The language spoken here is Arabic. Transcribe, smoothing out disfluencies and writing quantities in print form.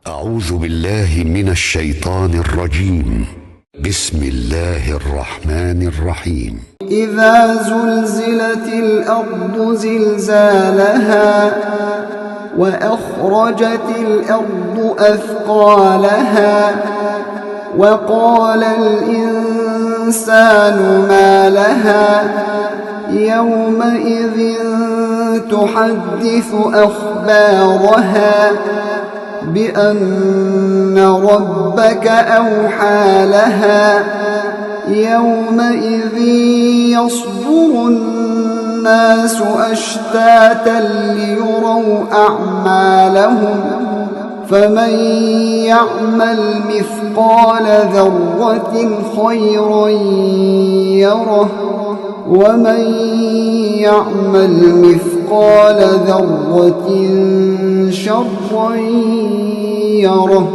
أعوذ بالله من الشيطان الرجيم. بسم الله الرحمن الرحيم. إذا زلزلت الأرض زلزالها وأخرجت الأرض أثقالها وقال الإنسان ما لها يومئذ تحدث أخبارها بأن ربك أوحى لها يومئذ يصدر الناس أشتاتا ليروا أعمالهم فمن يعمل مثقال ذرة خيرا يره ومن يعمل مثقال ذرة شرا يره.